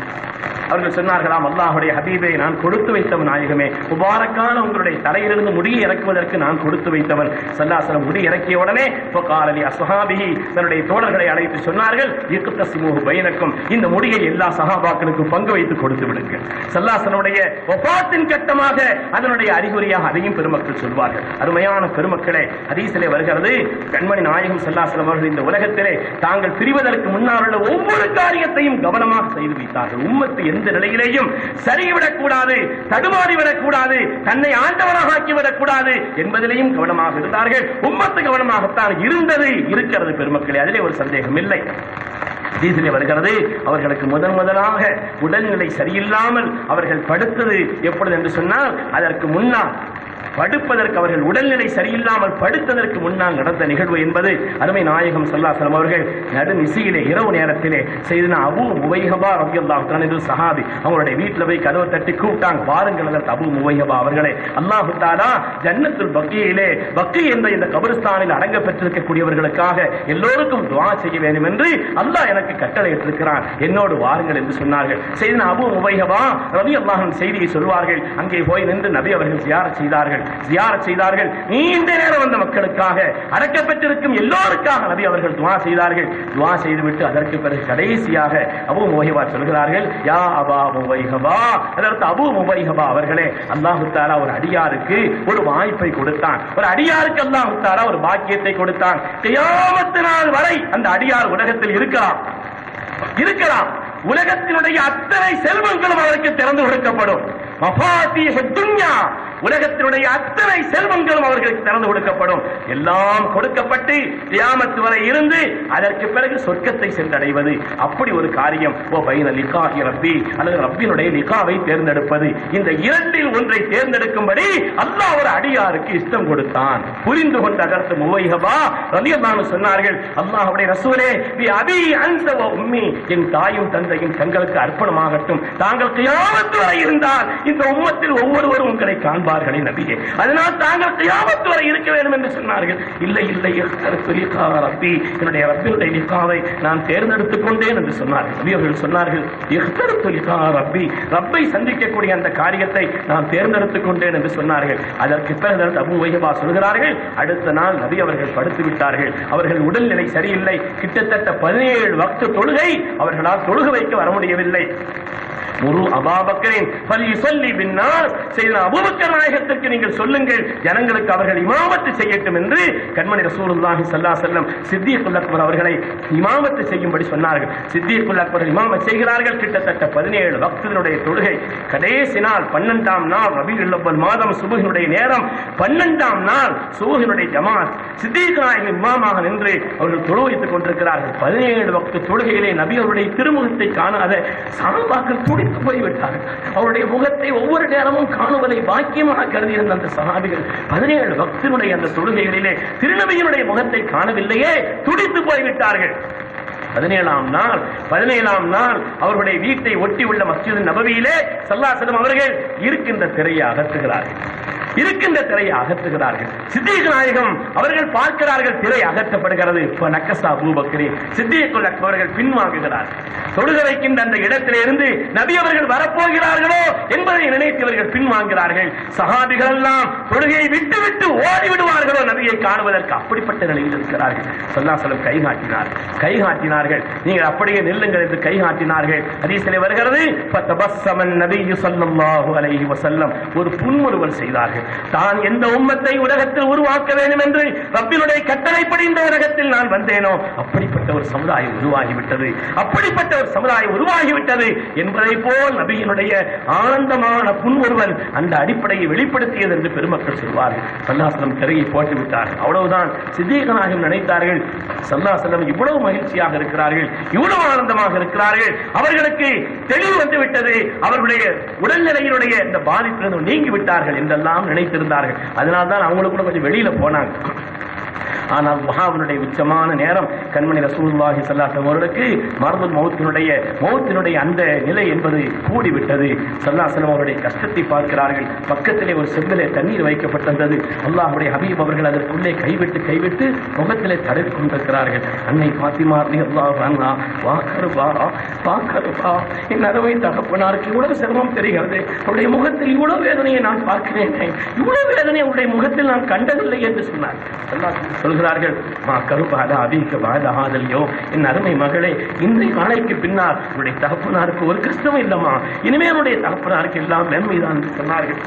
அவர்கள் சொன்னார்களாம், அல்லாஹ்வுடைய ஹபீபே, நான் கொடுத்து வைத்தவன் நாயகமே, முபாரக்கான உங்களுடைய தலையிலிருந்து முடியை இறக்குவதற்கு நான் கொடுத்து வைத்தவன். ஸல்லல்லாஹு அலைஹி வஸல்லம் முடி இறக்கிய உடனே ஃபகாலி அஸ்ஹாபிஹி, தன்னுடைய தோழர்களை அழைத்து சொன்னார்கள், இக்தஸிமூஹு பைனக்கும், இந்த முடியை எல்லா சஹாபாக்களுக்கும் பங்கு வைத்து கொடுத்து விடுங்கள். ஸல்லல்லாஹு அலைஹி வஸல்லம் வஃபாத்தின் கட்டமாக அதனுடைய அறிகுறியாக அதையும் பெருமக்கள் சொல்வார்கள். அருமையான பெருமக்களே, ஹதீஸிலே வருகிறது, கண்மணி நாயகம் ஸல்லல்லாஹு அலைஹி வஸல்லம் அவர்கள் இந்த உலகத்திலே தாங்கள் பிரிவதற்கு முன்னால் உள்ள ஒவ்வொரு காரியத்தையும் கவனமாக செய்து வைத்தார்கள். உம்மத்து எந்த நிலையிலேயும் சரிவிடக் கூடாது, தடுமாறிவிடக் கூடாது, தன்னை ஆண்டவராக ஆக்கிவிடக் கூடாது என்பதிலேயும் கவனமாக இருந்தார்கள். உம்மத்து கவனமாகத்தான் இருக்கிறது பெருமக்களே, அதிலே ஒரு சந்தேகம் இல்லை. ஹதீஸிலே வருகிறது, அவர்களுக்கு முதலாக உடல்நிலை சரியில்லாமல் அவர்கள் படுத்தது எப்பொழுது என்று சொன்னால், அதற்கு முன்னால் படுப்பதற்கு அவர்கள் உடல்நிலை சரியில்லாமல் படுத்ததற்கு முன்னால் நடந்த நிகழ்வு என்பது அருமை நாயகம் ஸல்லல்லாஹு அலைஹி வஸல்லம் அவர்கள் நடுநிசியிலே இரவு நேரத்திலே செய்தனா அபூ முவைஹபா ரலியல்லாஹு தஆலா என்று சஹாபி அவங்களுடைய வீட்டில் போய் கதவை தட்டி கூப்பிட்டாங்க, வாருங்கள் அதற்கு அபூ முவைஹபா அவர்களே, அல்லாஹ் தஆலா ஜன்னத்துல் பக்கீயிலே பக்கீ என்ற இந்த கபரிஸ்தானில் அடங்க பெற்றிருக்கக்கூடியவர்களுக்காக எல்லோருக்கும் துஆ செய்ய வேண்டும் என்று அல்லாஹ் எனக்கு கட்டளையிட்டிருக்கிறான், என்னோடு வாருங்கள் என்று சொன்னார்கள். செய்தனா அபூ முவைஹபா ரலியல்லாஹு அன்ஹு செய்தியை சொல்வார்கள், அங்கே போய் நின்று நபி அவர்கள் ஜியாரத் செய்தார்கள். நீண்ட நேரம் வந்த மக்களுக்காக, அடக்கப்பட்டிருக்கும் எல்லோருக்காக நபி அவர்கள் துஆ செய்தார்கள். துஆ செய்துவிட்டு அதற்கு பிறகு கடைசியாக அபூ முவைஹபா சொல்கிறார்கள், யா அபா முவைஹபா, அதற்கு அபூ முவைஹபா அவர்களே, அல்லாஹ் தஆலா ஒரு அடியாருக்கு ஒரு வாய்ப்பை கொடுத்தான், ஒரு அடியாருக்கு அல்லாஹ் தஆலா ஒரு பாக்கியத்தை கொடுத்தான். கியாமத் நாள் வரை அந்த அடியார் உலகத்தில் இருக்கலாம். உலகத்தினுடைய அத்தனை செல்வங்களும் அவருக்கு திறந்து கொடுக்கப்படும். உலகத்தினுடைய அத்தனை செல்வங்களும் அவர்களுக்கு திறந்து கொடுக்கப்படும். எல்லாம் கொடுக்கப்பட்டு கியாமத் வரை இருந்து அதற்கு பிறகு சொர்க்கத்தை சென்றடைவது, அப்படி ஒரு காரியம். ஓ பைன லிகாஹி ரப்பி, அல்லது ரப்பினுடைய லிகாவை தேர்ந்தெடுப்பது, இந்த இரண்டில் ஒன்றை தேர்ந்தெடுக்கும்படி அல்லாஹ் ஒரு அடியாருக்கு இஷ்டம் கொடுத்தான். புரிந்து கொண்ட அதற்கு முவைஹபா ரலியல்லாஹு அன்ஹு சொன்னார்கள், அல்லாஹ்வுடைய ரசூலே, பி அபி அன்த வ உம்மி, என் தாயும் தந்தையும் தங்களுக்கு அர்ப்பணமாகட்டும், தாங்கள் கியாமத் வரை இருந்தால் இந்த உம்மத்தில் ஒவ்வொருவரும் உங்களை காண்பார்களே நபியே, அதனால் தாங்கள் கியாமத் வரை இருக்க வேண்டும் என்று சொன்னார்கள். இல்லை ரப்பி, என்னுடைய ரப்பினுடைய லிகாவை நான் தேர்ந்தெடுத்துக் கொண்டேன் என்று சொன்னார்கள். நபி அவர்கள் சொன்னார்கள், ரப்பி, ரப்பை சந்திக்கக்கூடிய அந்த காரியத்தை நான் தேர்ந்தெடுத்துக் கொண்டேன் என்று சொன்னார்கள். அதற்கு பிறகு அபூ முவைஹபா சொல்கிறார்கள், அடுத்த நாள் நபி அவர்கள் படுத்து விட்டார்கள். அவர்கள் உடல்நிலை சரியில்லை. கிட்டத்தட்ட 17 வக்து தொழுகை அவர்களால் தொழுக வைக்க வர முடியவில்லை. முரு அபூபக்கரின் ஃபலியுஸல்லி பின்னாஸ், செய்தனா அபூபக்கர் நாயகத்திற்கு நீங்கள் சொல்லுங்கள், ஜனங்களுக்கு அவர்கள் இமாமத்து செய்யட்டும் என்று கண்மணி ரசூலுல்லாஹி ஸல்லல்லாஹு அலைஹி வஸல்லம் சித்தீக்குல் அக்பர் அவர்களை இமாமத்து செய்யும்படி சொன்னார்கள். சித்தீக்குல் அக்பர் இமாமத் செய்கிறார்கள். கிட்டத்தட்ட 17 வக்தினுடைய தொழுகை. கடைசி நாள் 12ஆம் நாள் ரபீஉல் அவ்வல் மாதம் சுபஹினுடைய நேரம், 12ஆம் நாள் சுபஹினுடைய ஜமாத், சித்தீக் நாயகம் இமாமாக நின்று அவர்கள் தொழு வைத்துக் கொண்டிருக்கிறார்கள். 17 வக்து தொழுகையிலே நபி அவருடைய திருமுகத்தை காணாத சஹாபாக்கள் துடித்து போய்விட்டார்கள். அவருடைய முகத்தை ஒவ்வொரு நேரமும் காணுவதை பாக்கியமாக கருதியிருந்த அந்த சஹாபிகள் 17 வக்தினுடைய அந்த தொழுகைகளிலே திருநபியினுடைய முகத்தை காணவில்லையே, துடித்து போய்விட்டார்கள். 17ஆம் நாள் அவர்களுடைய வீட்டை ஒட்டி உள்ள மஸ்ஜித் நபவியிலே ஸல்லல்லாஹு அலைஹி வஸல்லம் அவர்கள் இருக்கின்ற திரையை அகற்றுகிறார்கள். சித்தீக் நாயகம் அவர்கள் பார்க்கிறார்கள், திரை அகற்றப்படுகிறது. நக்கஸா அபூபக்கர் சித்தீக்குல் அக்பர் அவர்கள் பின்வாங்குகிறார். தொழுக வைக்கின்ற அந்த இடத்திலிருந்து நபி அவர்கள் வரப்போகிறார்களோ என்பதை நினைத்தவர்கள் பின்வாங்குகிறார்கள். சஹாபிகள் எல்லாம் தொழுகையை விட்டு ஓடி விடுவார்களோ நபியை காணுவதற்கு, அப்படிப்பட்ட நிலையில் இருக்கிறார்கள். ஸல்லல்லாஹு அலைஹி வஸல்லம் கை காட்டினார்கள். நீங்கள் அப்படியே நில்லுங்கள் என்று கை காட்டினார்கள். ஹதீஸிலே வருகிறது, ஃபதபஸ்ஸமன் நபியு ஸல்லல்லாஹு அலைஹி வஸல்லம், ஒரு புன்முறுவல் செய்தார்கள். தான் எந்த உம்மத்தை உலகத்தில் உருவாக்க வேண்டும் என்று ரப்பினுடைய கட்டளைப்படி இந்த உலகத்தில் நான் வந்தேனோ அப்படிப்பட்ட ஒரு சமுதாயம் உருவாகிவிட்டது என்பதை போல் நபியினுடைய ஆனந்தமான புன்முறுவல் அந்த அடிப்படையை வெளிப்படுத்தியது என்று பெருமக்கள் சொல்வார்கள். ஸல்லல்லாஹு அலைஹி வஸல்லம் திரையை போட்டு விட்டார்கள். அவ்வளவுதான். சித்தீக் நாயகம் நினைத்தார்கள், ஸல்லல்லாஹு அலைஹி வஸல்லம் இவ்வளவு மகிழ்ச்சியாக இருக்கிறார்கள், இவ்வளவு ஆனந்தமாக இருக்கிறார்கள், அவர்களுக்கு தெளிவு வந்து விட்டது, அவர்களுடைய உடல்நிலையினுடைய இந்த பாதிப்பிலிருந்து நீங்கி விட்டார்கள் என்றெல்லாம் நினைத்திருந்தார்கள். அதனால்தான் அவங்களுக்கு கூட கொஞ்சம் வெளியில போனாங்க. ஆனால் மஹாவினுடைய உச்சமான நேரம் கண்மணி ரசூலுல்லாஹி ஸல்லல்லாஹு அலைஹி வஸல்லம் அவர்களுக்கு மர்துல் மௌத்தினுடைய அந்த நிலை என்பது கூடிவிட்டது. ஸல்லல்லாஹு அலைஹி வஸல்லம் அவருடைய கஷ்டத்தை பார்க்கிறார்கள். பக்கத்திலே ஒரு செம்பிலே தண்ணீர் வைக்கப்பட்டிருந்தது. அல்லாஹ்வுடைய ஹபீப் அவர்கள் அதற்குள்ளே கைவிட்டு முகத்திலே தடவி கொண்டிருக்கிறார்கள். அன்னை ஃபாத்திமா ரலியல்லாஹு அன்ஹா, வாக்கருபா, என் அருமை தகப்பனாருக்கு இவ்வளவு சிரமம் தெரிகிறது, அவருடைய முகத்தில் இவ்வளவு வேதனையை நான் பார்க்கிறேன், இவ்வளவு வேதனை அவருடைய முகத்தில் நான் கண்டதில்லை என்று சொன்னார். சொல்கிறார்கள், மா கருபாதா அதிக பாதகாதல்யோ, என் அருமை மகளே, இன்றைய நாளைக்கு பின்னால் உன்னுடைய தகப்பனாருக்கு ஒரு கஷ்டமும் இல்லம்மா, இனிமே அவருடைய தகப்பனாருக்கு எல்லாம் நன்மைதான் என்று சொன்னார்கள்.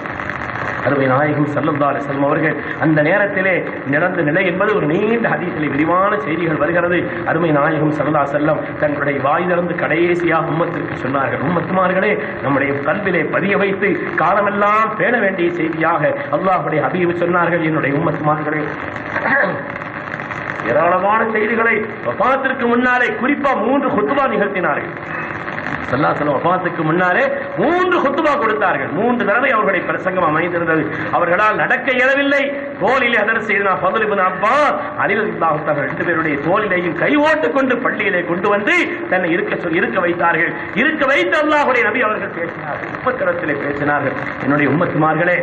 அருமை நாயகம் ஸல்லல்லாஹு அலைஹி வஸல்லம் அவர்கள் அந்த நேரத்திலே நடந்த நிலை என்பது ஒரு நீண்ட ஹதீஸிலே விரிவான செய்திகள் வருகிறது. அருமை நாயகம் ஸல்லல்லாஹு அலைஹி வஸல்லம் தங்களுடைய வாய் திறந்து கடைசியாக உம்மத்திற்கு சொன்னார்கள், உம்மத்துமார்களே, நம்முடைய கல்விலே பதிய வைத்து காலமெல்லாம் பேண வேண்டிய செய்தியாக அல்லாஹ்வுடைய ஹபீப் சொன்னார்கள், என்னுடைய உம்மத்துமார்களே, ஏராளமான செய்திகளை வஃபாத்திற்கு முன்னாலே குறிப்பா 3 குத்பா நிகழ்த்தினார்கள். ஸல்லல்லாஹு அலைஹி வஸல்லம் வஃபாத்துக்கு முன்னாலே 3 குத்பா கொடுத்தார்கள். 3 தடவை அவர்களுடைய பிரசங்கம் அமைந்திருந்தது. அவர்களால் நடக்க இயலவில்லை. தோளிலே ஹதரத் சையதுனா ஃபதுல் இப்னு அப்பாஸ் ரலியல்லாஹு தஆலா 2 பேருடைய தோளிலேயும் கை ஓட்டுக் கொண்டு பள்ளியிலே கொண்டு வந்து தன்னை இருக்க வைத்தார்கள். இருக்க வைத்து அல்லாஹ்வுடைய நபி அவர்கள் பேசினார்கள், உம்மத்திலே பேசினார்கள், என்னுடைய உம்மத்துமார்களே,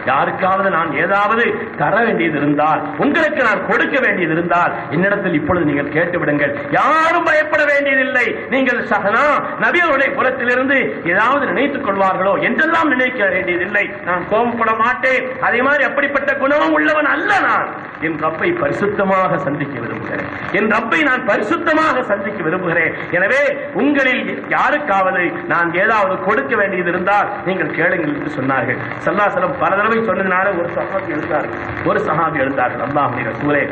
யாருக்காவது நான் ஏதாவது தர வேண்டியது இருந்தால், உங்களுக்கு நான் கொடுக்க வேண்டியது இருந்தால் என்னிடத்தில் இப்பொழுது நீங்கள் கேட்டுவிடுங்கள். யாரும் பயப்பட வேண்டியதில்லை. நீங்கள் சஹனா நபி அவருடைய குலத்திலிருந்து ஏதாவது நினைத்துக் கொள்வார்களோ என்றெல்லாம் நினைக்க வேண்டியதில்லை. நான் கோபப்பட மாட்டேன். அதே மாதிரி அப்படிப்பட்ட குணமும் உள்ளவன் அல்ல. நான் என் ரப்பை பரிசுத்தமாக சந்திக்க விரும்புகிறேன். என் ரப்பை நான் பரிசுத்தமாக சந்திக்க விரும்புகிறேன். எனவே உங்களில் யாருக்காவது நான் ஏதாவது கொடுக்க வேண்டியது இருந்தால் நீங்கள் கேளுங்கள் என்று சொன்னார்கள். ஸல்லல்லாஹு அலைஹி வஸல்லம் பல தடவை சொன்னதுனால ஒரு சஹாபி எழுந்தார்கள், அல்லாஹ்வுடைய ரசூலே,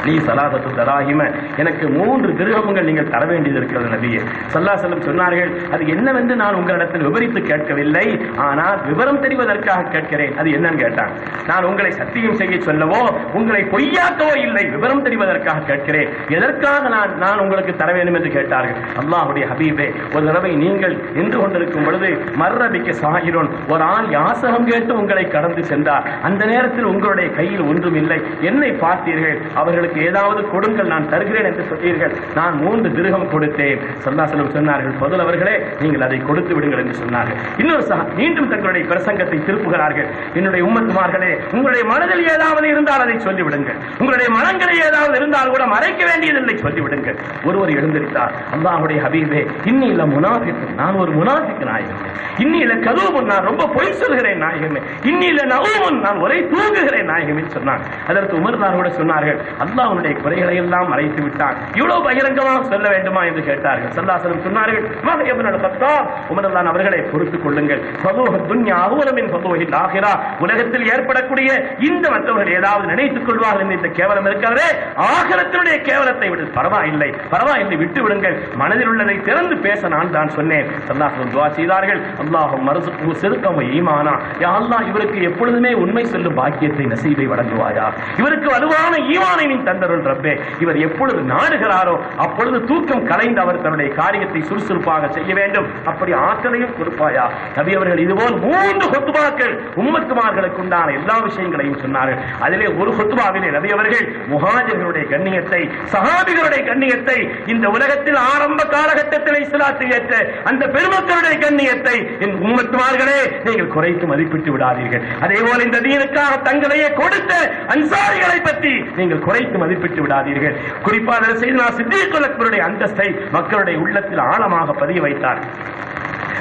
நீ ஸலாதத்து தராஹிம, எனக்கு 3 திர்ஹம்கள் நீங்கள் தர வேண்டியது இருக்கிறது நபியே. ஸல்லல்லாஹு அலைஹி வஸல்லம் சொன்னார்கள், அது என்னவென்று நான் உங்களிடத்தில் விவரித்து கேட்கவில்லை, ஆனால் விவரம் தெரிவதற்காக கேட்கிறேன். அது என்னன்னு கேட்டான். நான் உங்களை சத்தியம் செய்ய சொல்லவோ உங்களை பொய்யாக்கவோ இல்லை, விவரம் தெரிவதற்காக கேட்கிறேன். எதற்காக நான் உங்களுக்கு தர வேண்டும் என்று கேட்டார்கள். அல்லாஹ்வுடைய ஹபீபே, ஒரு தடவை நீங்கள் நின்று கொண்டிருக்கும் பொழுது மர்ரபிக்க சாகிரோன், ஒரு ஆள் யாசகம் கேட்டு உங்களை கடந்து சென்றார். அந்த நேரத்தில் உங்களுடைய கையில் ஒன்றும் இல்லை, என்னை பார்த்தீர்கள், அவர்களுக்கு ஏதாவது கொடுங்கள், நான் தருகிறேன் என்று சொன்னீர்கள். நான் 3 திர்ஹம் கொடுத்தேன். ஸல்லல்லாஹு அலைஹி வஸல்லம் சொன்னார்கள், ஃபதுல் அவர்களே, நீங்கள் அதை கொடுத்து விடுங்கள் என்று சொன்னார்கள். இன்னொரு மீண்டும் தங்களுடைய பிரசங்கத்தை திருப்புகிறார்கள், என்னுடைய உம்மத்துமார்களே, உங்களுடைய மனதில் ஏதாவது இருந்தால் அதை சொல்லிவிடுங்கள். உங்களுடைய மனங்களில் ஏதாவது இருந்தால் கூட மறைக்க வேண்டியதில்லை, சொல்லிவிடுங்கள். ஒருவர் எழுந்திருந்தார், அல்லாஹ்வுடைய ஹபீபே, இன்னில முனாஃபிக், நான் ஒரு முனாஃபிக் நாயகமே, இன்னில கதூபுன், நான் ரொம்ப பொய் சொல்கிறேன் நாயகமே, இன்னில நஊமுன், நான் ஒரே தூங்குகிறேன் நாயகமே சொன்னார். அதற்கு உமர்தார் கூட சொன்னார்கள், அல்லாஹ்வுடைய குறைகளை எல்லாம் மறைத்து விட்டான், இவ்வளவு பகிரங்கமாக சொல்ல வேண்டுமா என்று கேட்டார்கள். ஸல்லல்லாஹு அலைஹி வஸல்லம் சொன்னார்கள், உமர் இப்னு அல்-கத்தாப், உமர்தான் அவர்களை பொறுத்துக் கொள்ளுங்கள், ஃபதுஹுத் துன்யா அஹ்வன மின் ஃபதுஹில் ஆகிரா, உலகத்தில் ஏற்படக்கூடிய இந்த மற்றவர்கள் ஏதாவது நினைத்துக் கொள்வார்கள் என்று இந்த கேவலம் இருக்கிறதே, ஆகிரத்தினுடைய கேவலத்தை விட பரவாயில்லை விட்டு விடுங்கள், மனதில் உள்ளதை திறந்து பேச நான் தான் சொன்னேன். ஸல்லல்லாஹு அலைஹி வஸல்லம் துஆ செய்தார்கள், அல்லாஹும்ம ர்ஸுக்ஹு ஸித்கன் வ ஈமானா, யா அல்லாஹ், இவருக்கு எப்பொழுதுமே உண்மை சொல்லும் பாக்கியத்தை நசீபை வழங்குவாயா, இவருக்கு வலுவான ஈமானை நீ தந்தருள் ரப்பே. இவர் எப்பொழுது நாடுகிறாரோ அப்பொழுது தூக்கம் கலைந்து அவர் தன்னுடைய காரியத்தை சுறுசுறுப்பாக செய்ய வேண்டும். அப்படி ஆற்றலையும் கொடுப்பாயா நபி அவர்கள். இதுபோல் 3 ஹுத்பாக்கள் உம்மத்துமார்களுக்கு உண்டான எல்லா விஷயங்களையும் சொன்னார்கள். அதிலே ஒரு ஹுத்பாவிலே நபி அவர்கள் முஹாஜிர்களுடைய கண்ணியத்தை, சஹாபிகளுடைய கண்ணியத்தை, இந்த உலகத்தில் ஆரம்ப காலகட்டத்தில் இஸ்லாத்தை ஏற்ற அந்த பெருமக்களுடைய கண்ணியத்தை என் உம்மத்துமார்களே நீங்கள் குறைத்து மதிப்பிட்டு விடாதீர்கள். அதே போல இந்த தீனுக்காக தங்களையே கொடுத்த அன்சாரிகளை பற்றி நீங்கள் குறைத்து மதிப்பிட்டு விடாதீர்கள். குறிப்பாக செய்தனா சித்தீக்குல் அக்பருடைய அந்தஸ்தை மக்களுடைய உள்ளத்தில் ஆழமாக பதிய வைத்தார்.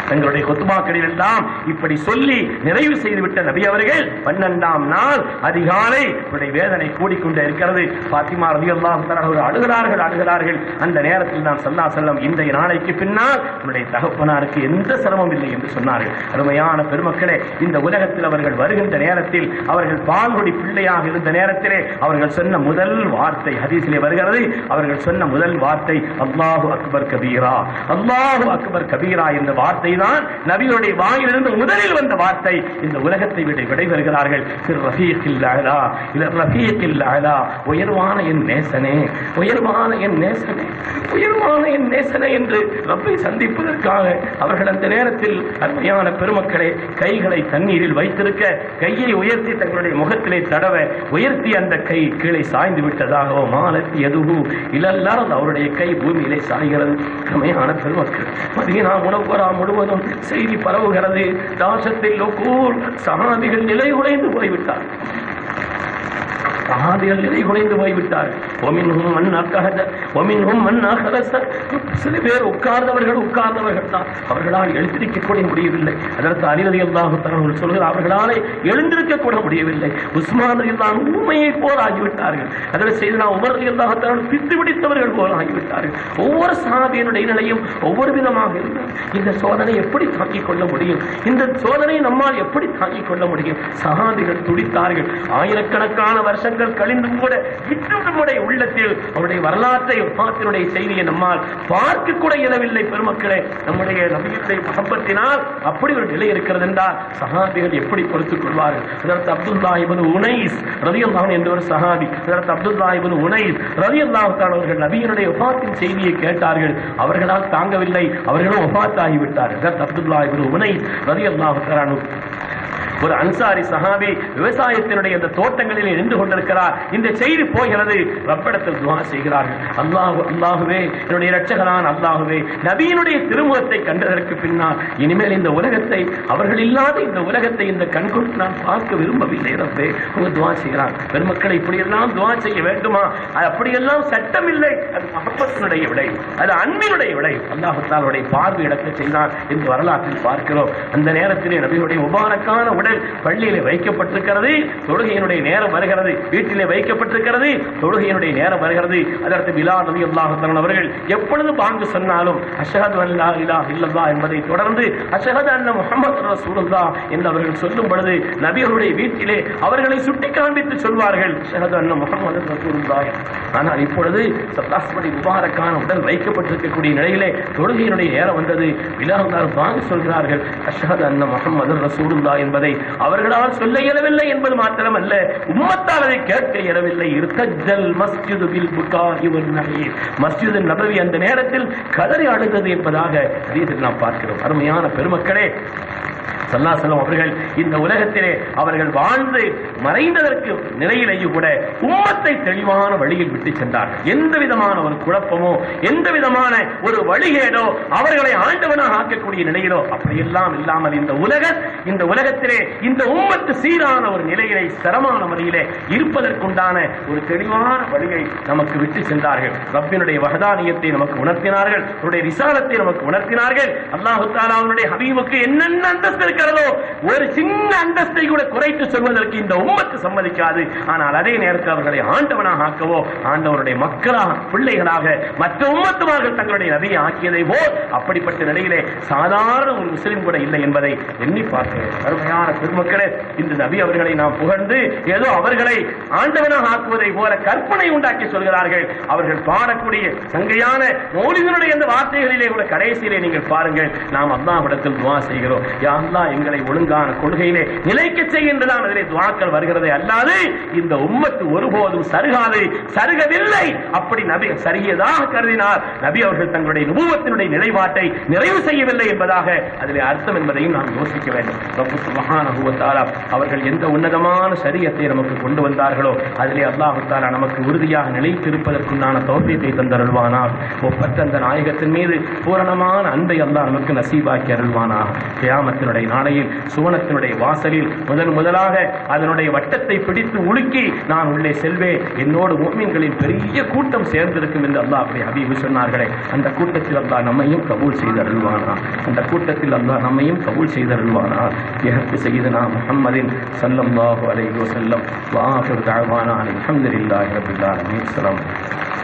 தங்களுடைய குத்பாக்களில் எல்லாம் இப்படி சொல்லி நிறைவு செய்துவிட்ட நபி அவர்கள் 12ஆம் நாள் அதிகாலை வேதனை கூடிக்கொண்டே இருக்கிறது. பாத்திமா ரலியல்லாஹு தஆலா அழுகிறார்கள். அந்த நேரத்தில் நான் ஸல்லல்லாஹு அலைஹி வஸல்லம் இன்றைய நாளைக்கு பின்னால் உன்னுடைய தகப்பனாருக்கு எந்த சிரமம் இல்லை என்று சொன்னார்கள். அருமையான பெருமக்களே, இந்த உலகத்தில் அவர்கள் வருகின்ற நேரத்தில் அவர்கள் பால்குடி பிள்ளையாக இருந்த நேரத்திலே அவர்கள் சொன்ன முதல் வார்த்தை ஹதீஸிலே வருகிறது. அவர்கள் சொன்ன முதல் வார்த்தை அல்லாஹு அக்பர் கபீரா, அல்லாஹு அக்பர் கபீரா என்ற வார்த்தை தான் நபியுடைய வாயிலிருந்து முதலில் வந்த வார்த்தை. இந்த உலகத்தை விட விடைபெறுகிறார்கள். உயர்வான என் நேசனே, உயர்வான என் நேசனே, உயர்வான என் நேசனே என்று ரப்பை சந்திப்பதற்காக அவர்கள் அந்த நேரத்தில் அருமையான பெருமக்களே கைகளை தண்ணீரில் வைத்திருக்க கையை உயர்த்தி தங்களுடைய முகத்திலே தடவ உயர்த்தி அந்த கை கீழே சாய்ந்து விட்டதாகவோ மாலத்தி எதுவும் இல்லல்லாத அவருடைய கை பூமியிலே சாய்கிறது. அருமையான பெருமக்கள், மதீனா முனவ்வரா முழுவதும் செய்தி பரவுகிறது. தாசத்தில் சஹாபிகள் நிலை குலைந்து போய்விட்டார். சஹாபிகள் நிலை குலைந்து போய்விட்டார். சில பேர் உட்கார்ந்தவர்கள் தான், அவர்களால் எழுந்திருக்க கூட முடியவில்லை. அதற்கு அலி ரலியல்லாஹு தஆலா சொல்கிறார், அவர்களாலே எழுந்திருக்க கூட முடியவில்லை. உஸ்மான் ரலியல்லாஹு ஊமையை போல் ஆகிவிட்டார்கள். அதற்கு செய்தனா உமர் ரலியல்லாஹு தஆலா பித்து பிடித்தவர்கள் போல் ஆகிவிட்டார்கள். ஒவ்வொரு சஹாபியினுடைய நிலையும் ஒவ்வொரு விதமாக இருந்தது. இந்த சோதனை எப்படி தாக்கிக் கொள்ள முடியும்? இந்த சோதனை நம்மால் எப்படி தாக்கிக் கொள்ள முடியும்? சஹாபிகள் துடித்தார்கள். ஆயிரக்கணக்கான வருஷங்கள் கழிந்தும் கூட நம்முடைய உள்ளத்தில் அவருடைய வரலாற்றை பாத்தினுடைய செய்தியை நம்மால் பார்க்க கூட இயலவில்லை. பெருமக்களே, நம்முடைய நபியுடைய மஹப்பத்தினால் அப்படி ஒரு நிலை இருக்கிறது என்றால் சஹாபிகள் எப்படி பொறுத்துக் கொள்வார்கள்? அதற்கு அப்துல்லாஹ் இப்னு உனைஸ் ரலியல்லாஹு அன்ஹு என்ற ஒரு சஹாபி, அதற்கு அப்துல்லாஹ் இப்னு உனைஸ் ரலியல்லாஹு தஆலா அவர்கள் நபியினுடைய வஃபாத்தின் செய்தியை கேட்டார்கள். அவர்களால் தாங்கவில்லை, அவர்களும் வஃபாத் ஆகிவிட்டார்கள். அதற்கு அப்துல்லாஹ் இப்னு உனைஸ் ரலியல்லாஹு தஆலா ஒரு அன்சாரி சஹாபி விவசாயத்தினுடைய அந்த தோட்டங்களில் நின்று கொண்டிருக்கிறார். இந்த செய்தி போகிறது. ரப்பிடத்தில் துஆ செய்கிறார்கள். அல்லாஹுவே, என்னுடைய இரட்சகரான அல்லாஹுவே, நபியினுடைய திருமுகத்தை கண்டதற்கு பின்னால் இனிமேல் இந்த உலகத்தை, அவர்கள் இல்லாத இந்த உலகத்தை இந்த கண்கொண்டு நான் பார்க்க விரும்பவில்லை. ரப்பே, துஆ செய்கிறார். பெருமக்களை இப்படியெல்லாம் துஆ செய்ய வேண்டுமா? அப்படியெல்லாம் சட்டம் இல்லை. அது மஹப்பத்தினுடைய விடை, அது அன்பினுடைய விடை. அல்லாஹ் தஆலாவுடைய பார்வை இடத்தை செய்தார் என்று வரலாற்றில் பார்க்கிறோம். அந்த நேரத்திலே நபியுடைய முபாரக்கான உடல் பள்ளியிலே வைக்கப்பட்டிருக்கிறது. தொழுகையினுடைய நேரம் வருகிறது. வீட்டிலே வைக்கப்பட்டிருக்கிறது. தொழுகையினுடைய நேரம் வருகிறது. அதற்கு பிலால் ரலியல்லாஹு தஆலா அவர்கள் எப்பொழுது பாங்கு சொன்னாலும் அஷ்ஹது அன் லா இலாஹ இல்லல்லாஹ் என்பதை தொடர்ந்து அஷ்ஹது அன்ன முஹம்மது ரசூலுல்லாஹ் என்று அவர்கள் சொல்லும் பொழுது நபிகளுடைய வீட்டிலே அவர்களை சுட்டி காண்பித்து சொல்வார்கள், அஷ்ஹது அன்ன முஹம்மது ரசூலுல்லாஹ். ஆனால் இப்பொழுது சல்லாஹ்வுடைய முபாரக்கான உடல் வைக்கப்பட்டிருக்கக்கூடிய நிலையிலே தொழுகையினுடைய நேரம் வந்தது. பிலால் பாங்கு சொல்கிறார்கள், அஷ்ஹது அன்ன முஹம்மது ரசூலுல்லாஹ் என்பதை அவர்களால் சொல்ல இயலவில்லை என்பது மாத்திரமல்ல, உம்மத்தால் அதை கேட்க இயலவில்லை. இர்தஜல் மஸ்ஜிது பில் புகாஇ வன் நஹீர், மஸ்ஜிது நபவி அந்த நேரத்தில் கதறி அழுதது என்பதாக ஹதீஸில் நாம் பார்க்கிறோம். அருமையான பெருமக்களே, ஸல்லல்லாஹு அலைஹி வஸல்லம் அவர்கள் இந்த உலகத்திலே அவர்கள் வாழ்ந்து மறைந்ததற்கு நிலையிலேயே கூட உம்மத்தை தெளிவான வழியில் விட்டு சென்றார்கள். எந்த விதமான ஒரு குழப்பமோ எந்த விதமான ஒரு வழிகேடோ அவர்களை ஆண்டவனாக ஆக்கக்கூடிய நிலையிலோ அப்படியெல்லாம் இல்லாமல் இந்த உலகத்திலே இந்த உம்மத்து சீரான ஒரு நிலையிலே சிரமமான முறையிலே இருப்பதற்குண்டான ஒரு தெளிவான வழியை நமக்கு விட்டு சென்றார்கள். ரப்பினுடைய வஹதானியத்தை நமக்கு உணர்த்தினார்கள். அவருடைய ரிசாலத்தை நமக்கு உணர்த்தினார்கள். அல்லாஹ் தஆலா அவருடைய ஹபீபுக்கு என்னென்ன அந்தஸ்து இருக்கிறதோ ஒரு சின்ன அந்தஸ்தை கூட குறைத்து சொல்வதற்கு இந்த உம்மத்து சம்மதிக்காது. ஆனால் அதே நேரத்தில் அவர்களை ஆண்டவனாக ஆக்கவோ ஆண்டவருடைய மக்களாக பிள்ளைகளாக மற்ற உம்மத்துமார்கள் தங்களுடைய நபியை ஆக்கியதை போல் அப்படிப்பட்ட நிலையிலே சாதாரண ஒரு முஸ்லிம் கூட இல்லை என்பதை எண்ணி பார்க்கிறேன். அருமையான பெருமக்களே, இந்த நபி அவர்களை நாம் புகழ்ந்து ஏதோ அவர்களை ஆண்டவனாக ஆக்குவதை போல கற்பனை உண்டாக்கி சொல்கிறார்கள். அவர்கள் பாடக்கூடிய சங்கையான மௌலிதினுடைய இந்த வார்த்தைகளிலே கூட கடைசியிலே நீங்கள் பாருங்கள், நாம் அல்லாஹ்விடத்தில் துஆ செய்கிறோம், யா அல்லாஹ் அல்லாஹ் எங்களை ஒழுங்கான கொள்கையிலே நிலைக்க செய்கின்றதான் அதிலே துஆக்கள் வருகிறதே அல்லாது இந்த உம்மத்து ஒருபோதும் சருகவில்லை. அப்படி நபி சரியதாக கருதினார் நபி அவர்கள் தங்களுடைய நுபுவத்தினுடைய நிலைப்பாட்டை நிறைவு செய்யவில்லை என்பதாக அதிலே அர்த்தம் என்பதையும் நாம் யோசிக்க வேண்டும். ரப்பு சுப்ஹானஹு வ தஆலா அவர்கள் எந்த உன்னதமான ஷரியத்தை நமக்கு கொண்டு வந்தார்களோ அதிலே அல்லாஹ் தஆலா நமக்கு உறுதியாக நிலைத்திருப்பதற்குண்டான தௌஃபீகை தந்தருள்வானாக. ஒப்பற்ற அந்த நாயகத்தின் மீது பூரணமான அன்பை அல்லாஹ் நமக்கு நசீபாக்கி அருள்வானாக. கியாமத்தினுடைய நாளையில் சுவனத்தினுடைய வாசலில் முதலாக அதனுடைய வட்டத்தை பிடித்து உலுக்கி நான் உள்ளே செல்வேன், என்னோடு முஃமின்களின் பெரிய கூட்டம் சேர்ந்திருக்கும் என்று அல்லாஹ் அப்படி ஹபீபு சொன்னார்களே, அந்த கூட்டத்தில் அல்லாஹ் நம்மையும் கபூல் செய்தருள்வானா. அந்த கூட்டத்தில் அல்லாஹ் நம்மையும் கபூல் செய்தருள்வானா. யஹ்தி சய்யிதுனா முஹம்மதின் ஸல்லல்லாஹு அலைஹி வஸல்லம் வ ஆகிரு தஅவானா அல்ஹம்துலில்லாஹி ரப்பில் ஆலமீன். அஸ்ஸலாமு அலைக்கும்.